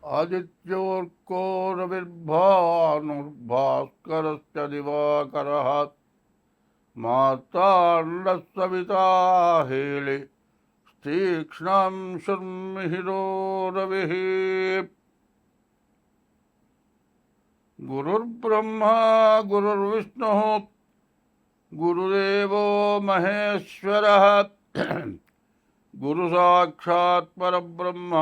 आदित्योऽर्को रविर्भानुर्भास्करश्च दिवाकरः मार्ताण्डः सविता हेले तीक्ष्णं शर्मिहिरो रविः। गुरुर्ब्रह्मा गुरुर्विष्णुः गुरुदेवो महेश्वरः गुरुसाक्षात् परब्रह्म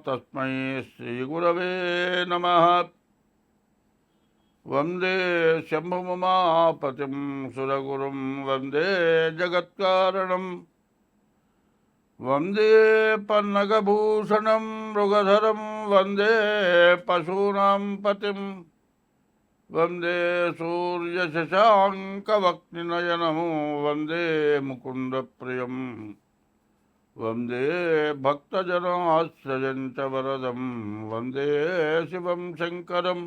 तस्मै श्रीगुरवे नमः। वन्दे शम्भुमुमापतिं सुरगुरुं वन्दे जगत्कारणम् वन्दे पन्नगभूषणं मृगधरं वन्दे पशूनां पतिं वन्दे सूर्यशशाङ्कवक्निनयनं वन्दे मुकुन्दप्रियम् वन्दे भक्तजनाश्रयं च वरदं वन्दे शिवं शङ्करम्।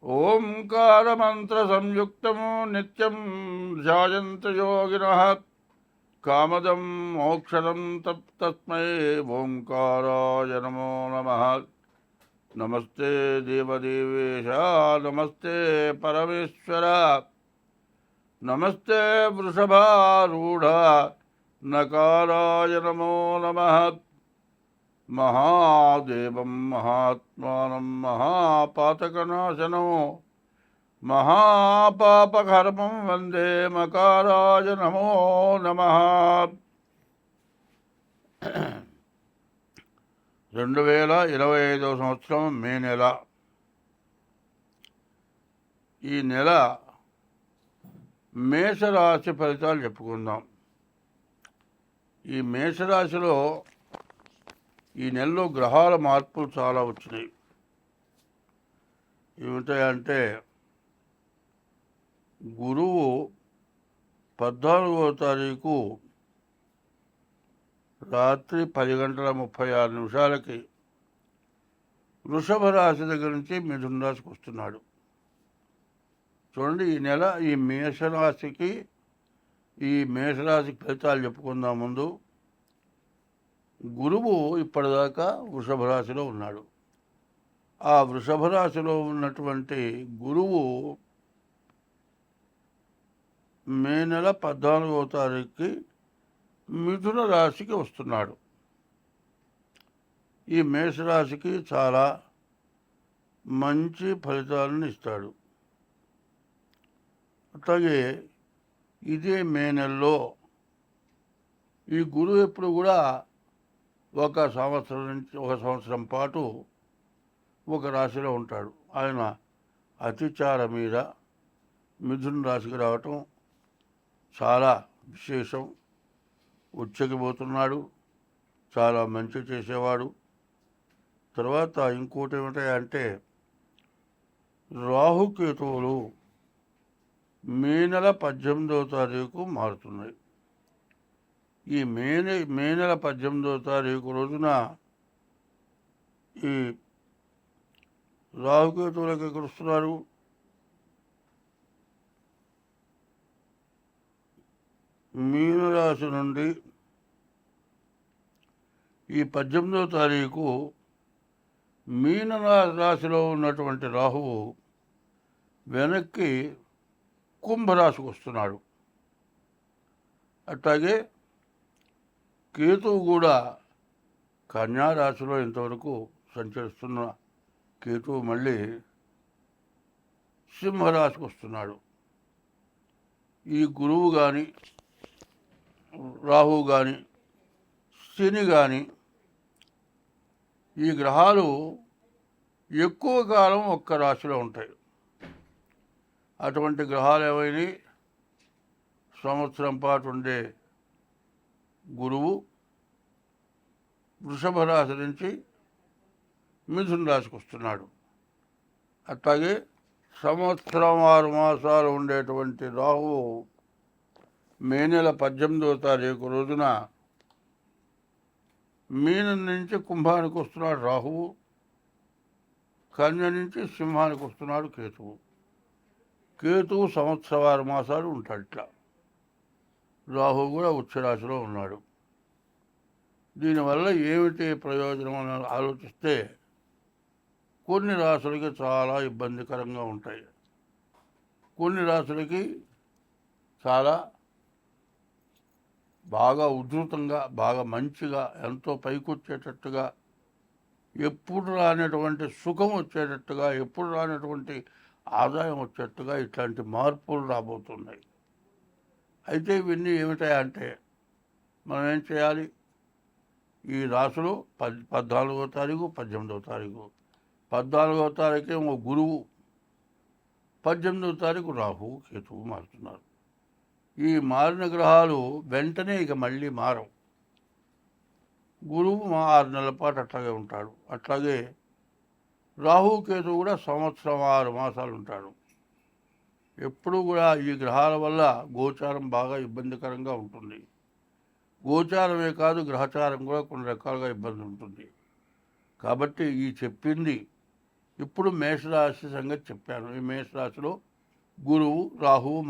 ओंकारमन्त्रसंयुक्तं नित्यं ध्यायन्त योगिनः कामदं मोक्षदं तस्मै ओंकाराय नमो नमः। नमस्ते देवदेवेश नमस्ते परमेश्वर नमस्ते वृषभारूढ़ नकाराय नमो नमः। महादेवं महात्मानं महापातकनाशनो महापापकर्मं वन्दे मकाराय नमो नमः। 2025 సంవత్సరం మే నెల. ఈ నెల మేషరాశి ఫలితాలు చెప్పుకుందాం. ఈ మేషరాశిలో ఈ నెలలో గ్రహాల మార్పులు చాలా వచ్చినాయి. ఏమిటాయంటే గురువు 14వ తారీఖు రాత్రి 10:36 వృషభ రాశి దగ్గర నుంచి మిథున రాశికి వస్తున్నాడు. చూడండి, ఈ నెల ఈ మేషరాశికి ఫలితాలు చెప్పుకుందాం. ముందు గురువు ఇప్పటిదాకా వృషభ రాశిలో ఉన్నాడు. ఆ వృషభ రాశిలో ఉన్నటువంటి గురువు మే నెల 14వ తారీఖుకి మిథున రాశికి వస్తున్నాడు. ఈ మేషరాశికి చాలా మంచి ఫలితాలను ఇస్తాడు. అట్లాగే ఇదే మే నెలలో ఈ గురువు ఎప్పుడు కూడా ఒక సంవత్సరం పాటు ఒక రాశిలో ఉంటాడు. ఆయన అతిచార మీద మిథున రాశికి రావటం చాలా విశేషం. ఉచ్చకిపోతున్నాడు, చాలా మంచి చేసేవాడు. తర్వాత ఇంకోటి ఏమిటంటే రాహుకేతువులు మే నెల 18వ తారీఖు మారుతున్నాయి. ఈ మే నెల 18వ తారీఖు రోజున ఈ రాహుకేతువులకు ఎక్కడ వస్తున్నారు? మీనరాశి నుండి ఈ 18వ తారీఖు మీన రాశిలో ఉన్నటువంటి రాహువు వెనక్కి కుంభరాశికి వస్తున్నాడు. అట్లాగే కేతువు కూడా కన్యా రాశిలో ఇంతవరకు సంచరిస్తున్న కేతువు మళ్ళీ సింహరాశికి వస్తున్నాడు. ఈ గురువు కానీ రాహువు కానీ శని కానీ ఈ గ్రహాలు ఎక్కువ కాలం ఒక్క రాశిలో ఉంటాయి. అటువంటి గ్రహాలు ఏవైనా సంవత్సరం పాటు ఉండే గురువు వృషభ రాశి నుంచి మిథున రాశికి వస్తున్నాడు. అట్లాగే సంవత్సరం 6 మాసాలు ఉండేటువంటి రాహువు మే నెల 18వ తారీఖు రోజున మీనం నుంచి కుంభానికి వస్తున్నాడు రాహువు, కన్య నుంచి సింహానికి వస్తున్నాడు కేతువు. కేతువు సంవత్సరం 6 మాసాలు ఉంటాడు. ఇట్లా రాహువు కూడా ఉచ్చరాశిలో ఉన్నాడు. దీనివల్ల ఏమిటి ప్రయోజనం అని ఆలోచిస్తే కొన్ని రాసులకి చాలా ఇబ్బందికరంగా ఉంటాయి, కొన్ని రాసులకి చాలా బాగా ఉధృతంగా, బాగా మంచిగా, ఎంతో పైకొచ్చేటట్టుగా, ఎప్పుడు రానటువంటి సుఖం వచ్చేటట్టుగా, ఎప్పుడు రానటువంటి ఆదాయం వచ్చేట్టుగా ఇట్లాంటి మార్పులు రాబోతున్నాయి. అయితే ఇవన్నీ ఏమిటాయంటే మనం ఏం చేయాలి? ఈ రాసులు 14వ తారీఖు 18వ తారీఖు, 14వ తారీఖు ఏమో గురువు, 18వ తారీఖు రాహు కేతువు మారుతున్నారు. ఈ మారిన గ్రహాలు వెంటనే ఇక మళ్ళీ మారవు. గురువు 6 నెలల పాటు అట్లాగే ఉంటాడు. అట్లాగే రాహుకేతు కూడా సంవత్సరం 6 మాసాలు ఉంటాడు. ఎప్పుడూ కూడా ఈ గ్రహాల వల్ల గోచారం బాగా ఇబ్బందికరంగా ఉంటుంది. గోచారమే కాదు, గ్రహచారం కూడా కొన్ని రకాలుగా ఇబ్బంది ఉంటుంది. కాబట్టి ఈ చెప్పింది ఇప్పుడు మేషరాశి సంగతి చెప్పాను. ఈ మేషరాశిలో గురువు రాహువు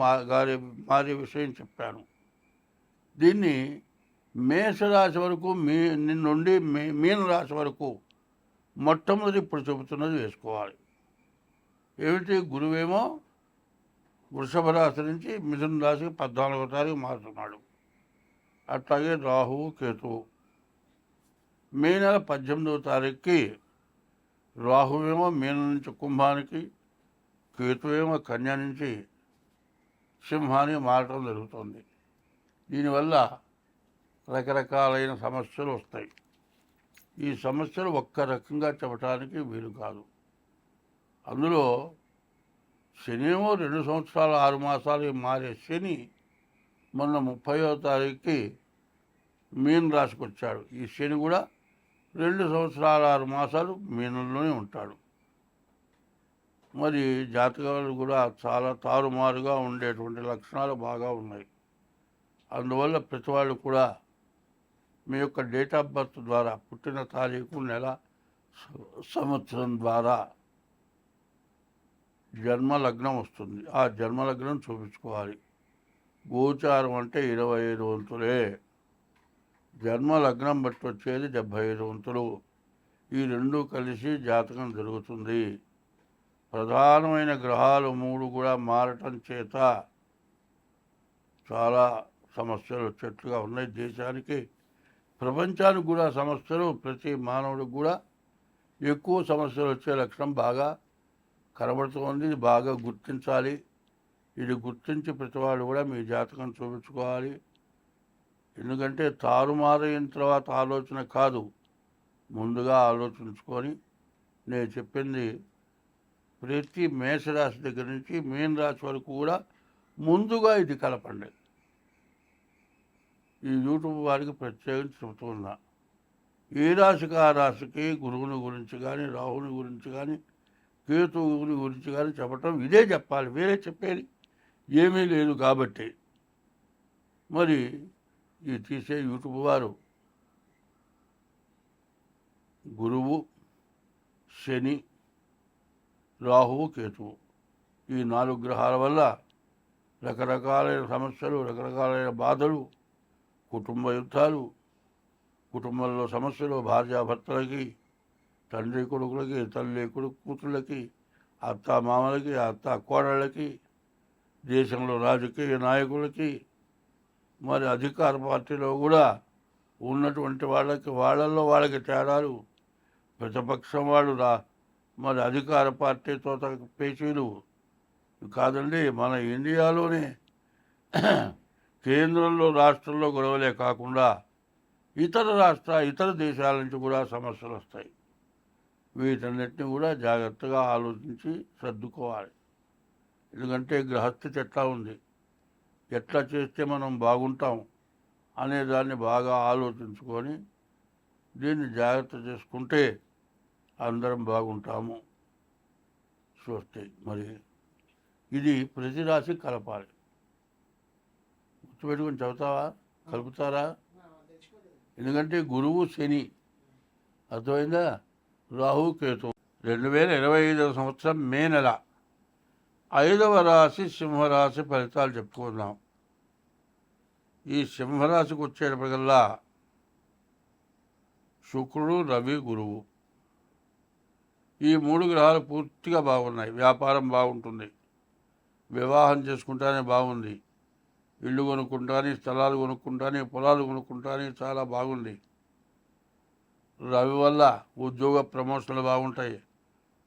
మారే విషయం చెప్పాను. దీన్ని మేషరాశి వరకు నుండి మీనరాశి వరకు మొట్టమొదటి ఇప్పుడు చెబుతున్నది వేసుకోవాలి. ఏమిటి? గురువేమో వృషభ రాశి నుంచి మిథున రాశికి 14వ తారీఖు మారుతున్నాడు. అట్లాగే రాహువు కేతువు మే నెల 18వ తారీఖుకి రాహువేమో మీనం నుంచి కుంభానికి, కేతువేమో కన్య నుంచి సింహానికి మారటం జరుగుతుంది. దీనివల్ల రకరకాలైన సమస్యలు వస్తాయి. ఈ సమస్యలు ఒక్క రకంగా చెప్పడానికి వీలు కాదు. అందులో శని ఏమో 2 సంవత్సరాలు 6 మాసాలు మారే శని మొన్న 30వ తారీఖుకి మీన రాశికి వచ్చాడు. ఈ శని కూడా 2 సంవత్సరాలు 6 మాసాలు మీనంలోనే ఉంటాడు. మరి జాతకాలు కూడా చాలా తారుమారుగా ఉండేటువంటి లక్షణాలు బాగా ఉన్నాయి. అందువల్ల ప్రతి వాళ్ళు కూడా మీ యొక్క డేట్ ఆఫ్ బర్త్ ద్వారా, పుట్టిన తారీఖు, నెల, సంవత్సరం ద్వారా జన్మలగ్నం వస్తుంది. ఆ జన్మలగ్నం చూపించుకోవాలి. గోచారం అంటే 25 వంతులే, జన్మలగ్నం బట్టి వచ్చేది 75 వంతులు. ఈ రెండు కలిసి జాతకం జరుగుతుంది. ప్రధానమైన గ్రహాలు 3 కూడా మారటం చేత చాలా సమస్యలు వచ్చేట్లుగా ఉన్నాయి. దేశానికి, ప్రపంచానికి కూడా సమస్యలు, ప్రతి మానవుడికి కూడా ఎక్కువ సమస్యలు వచ్చే లక్షణం బాగా కనబడుతోంది. ఇది బాగా గుర్తించాలి. ఇది గుర్తించి ప్రతివాడు కూడా మీ జాతకం చూపించుకోవాలి. ఎందుకంటే తారుమారైన తర్వాత ఆలోచన కాదు, ముందుగా ఆలోచించుకొని నేను చెప్పింది ప్రతి మేషరాశి దగ్గర నుంచి మీన రాశి వరకు కూడా ముందుగా ఇది కలపండి. ఈ యూట్యూబ్ వారికి ప్రత్యేకించి చెబుతున్నా. ఏ రాశికి ఆ రాశికి గురువుని గురించి కానీ, రాహుని గురించి కానీ, కేతువుని గురించి కానీ చెప్పటం ఇదే చెప్పాలి, వేరే చెప్పేది ఏమీ లేదు. కాబట్టి మరి ఈ తీసే యూట్యూబ్ వారు గురువు, శని, రాహువు, కేతువు ఈ 4 గ్రహాల వల్ల రకరకాలైన సమస్యలు, రకరకాలైన బాధలు, కుటుంబ యుద్ధాలు, కుటుంబంలో సమస్యలు, భార్యాభర్తలకి, తండ్రి కొడుకులకి, తల్లి కొడుకు కూతుళ్ళకి, అత్త మామలకి, అత్త కోడళ్ళకి, దేశంలో రాజకీయ నాయకులకి, మరి అధికార పార్టీలో కూడా ఉన్నటువంటి వాళ్ళల్లో వాళ్ళకి తేడాలు, ప్రతిపక్షం వాళ్ళు మరి అధికార పార్టీతో పేచీలు కాదండి. మన ఇండియాలోనే కేంద్రంలో, రాష్ట్రంలో గొడవలే కాకుండా ఇతర దేశాల నుంచి కూడా సమస్యలు వస్తాయి. వీటన్నిటిని కూడా జాగ్రత్తగా ఆలోచించి సర్దుకోవాలి. ఎందుకంటే గ్రహస్థితి ఎట్లా ఉంది, ఎట్లా చేస్తే మనం బాగుంటాం అనేదాన్ని బాగా ఆలోచించుకొని దీన్ని జాగ్రత్త చేసుకుంటే అందరం బాగుంటాము. చూస్తే మరి ఇది ప్రతి రాశి కలపాలి. గుర్తుపెట్టుకొని చదువుతావా? కలుపుతారా? ఎందుకంటే గురువు, శని అర్థమైందా, రాహు, కేతు 2025వ సంవత్సరం మే నెల 5వ రాశి సింహరాశి ఫలితాలు చెప్పుకుందాం. ఈ సింహరాశికి వచ్చేటప్పటికల్లా శుక్రుడు, రవి, గురువు. ఈ 3 గ్రహాలు పూర్తిగా బాగున్నాయి. వ్యాపారం బాగుంటుంది. వివాహం చేసుకుంటానే బాగుంది. ఇల్లు కొనుక్కుంటానే, స్థలాలు కొనుక్కుంటానే, పొలాలు కొనుక్కుంటానే చాలా బాగుంది. రవి వల్ల ఉద్యోగ ప్రమోషన్లు బాగుంటాయి.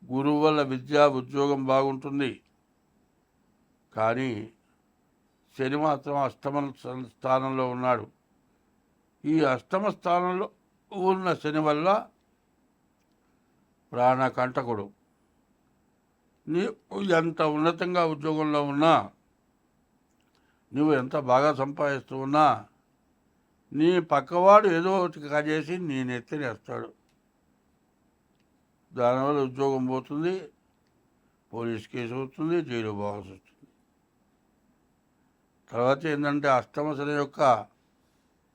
గురువు వల్ల విద్యా ఉద్యోగం బాగుంటుంది. కానీ శని మాత్రం అష్టమ స్థానంలో ఉన్నాడు. ఈ అష్టమ స్థానంలో ఉన్న శని వల్ల ప్రాణకంటకుడు. నీవు ఎంత ఉన్నతంగా ఉద్యోగంలో ఉన్నా, నువ్వు ఎంత బాగా సంపాదిస్తూ ఉన్నా, నీ పక్కవాడు ఏదో ఒకటి కాజేసి నీ నెత్తినేస్తాడు. దానివల్ల ఉద్యోగం పోతుంది, పోలీస్ కేసు అవుతుంది, జైలు పోవాల్సి వస్తుంది. తర్వాత ఏంటంటే అష్టమ శని యొక్క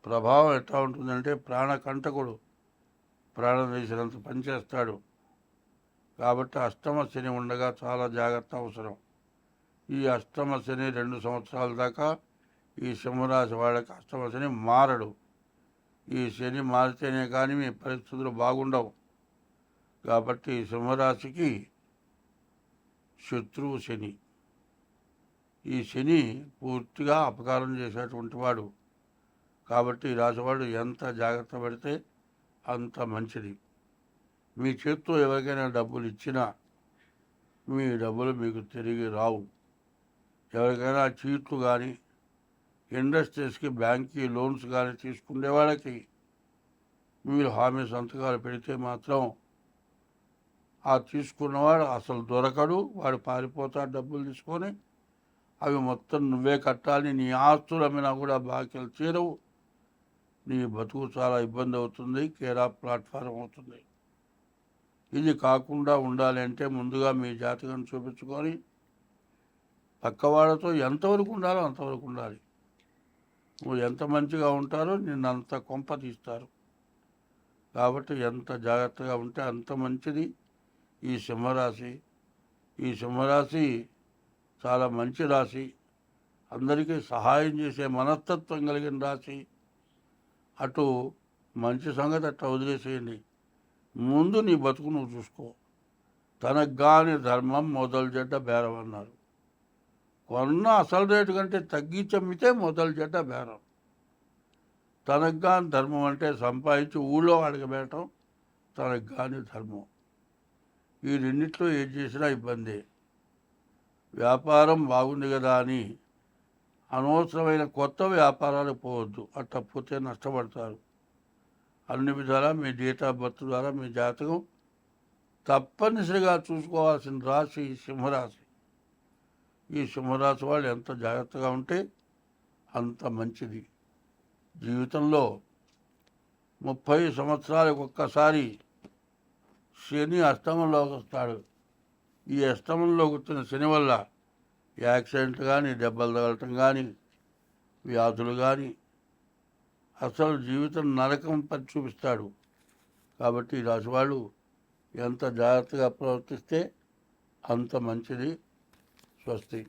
ప్రభావం ఎట్లా ఉంటుందంటే ప్రాణకంటకుడు, ప్రాణం వేసినంత పనిచేస్తాడు. కాబట్టి అష్టమ శని ఉండగా చాలా జాగ్రత్త అవసరం. ఈ అష్టమ శని 2 సంవత్సరాల దాకా ఈ సింహరాశి వాళ్ళకి అష్టమ శని మారడు. ఈ శని మారితేనే కానీ మీ పరిస్థితులు బాగుండవు. కాబట్టి సింహరాశికి శత్రువు శని. ఈ శని పూర్తిగా అపకారం చేసేటువంటి వాడు. కాబట్టి ఈ రాశివాడు ఎంత జాగ్రత్త పడితే అంత మంచిది. మీ చేతితో ఎవరికైనా డబ్బులు ఇచ్చినా మీ డబ్బులు మీకు తిరిగి రావు. ఎవరికైనా చీట్లు కానీ, ఇండస్ట్రీస్కి బ్యాంక్కి లోన్స్ కానీ తీసుకునే వాళ్ళకి మీరు హామీ సంతకాలు పెడితే మాత్రం ఆ తీసుకున్నవాడు అసలు దొరకడు. వాడు పారిపోతాడు డబ్బులు తీసుకొని. అవి మొత్తం నువ్వే కట్టాలి. నీ ఆస్తులు అమ్మినా కూడా బాకీలు తీరవు. నీ బతుకు చాలా ఇబ్బంది అవుతుంది. కేరా ప్లాట్ఫారం అవుతుంది. ఇది కాకుండా ఉండాలి అంటే ముందుగా మీ జాతకం చూపించుకొని పక్కవాళ్ళతో ఎంతవరకు ఉండాలో అంతవరకు ఉండాలి. నువ్వు ఎంత మంచిగా ఉంటారో నిన్నంత కొంప తీస్తారు. కాబట్టి ఎంత జాగ్రత్తగా ఉంటే అంత మంచిది. ఈ సింహరాశి చాలా మంచి రాశి. అందరికీ సహాయం చేసే మనస్తత్వం కలిగిన రాశి. అటు మంచి సంగతి అట్లా వదిలేసేయండి. ముందు నీ బతుకు నువ్వు చూసుకో. తనకు గాని ధర్మం మొదలు చెడ్డ బేరం అన్నారు. కొన్న అసలు రేటు కంటే తగ్గించి అమ్మితే మొదలు చెడ్డ బేరం. తనకు గాని ధర్మం అంటే సంపాదించి ఊళ్ళో అడగబెట్టడం తనకు గాని ధర్మం. ఈ రెండిట్లో ఏది చేసినా ఇబ్బంది. వ్యాపారం బాగుంది కదా అని అనవసరమైన కొత్త వ్యాపారాలు పోవద్దు. అట్లా పోతే నష్టపడతారు. అన్ని విధాలా మీ డేట్ ఆఫ్ బర్త్ ద్వారా మీ జాతకం తప్పనిసరిగా చూసుకోవాల్సిన రాశి సింహరాశి. ఈ సింహరాశి వాళ్ళు ఎంత జాగ్రత్తగా ఉంటే అంత మంచిది. జీవితంలో 30 సంవత్సరాలకు ఒక్కసారి శని అష్టమంలోకి వస్తాడు. ఈ అష్టమంలోకి వచ్చిన శని వల్ల యాక్సిడెంట్ కానీ, దెబ్బలు తగలటం కానీ, వ్యాధులు కానీ, అసలు జీవితం నరకం పని చూపిస్తాడు. కాబట్టి ఈ రాశివాళ్ళు ఎంత జాగ్రత్తగా ప్రవర్తిస్తే అంత మంచిది. స్వస్తి.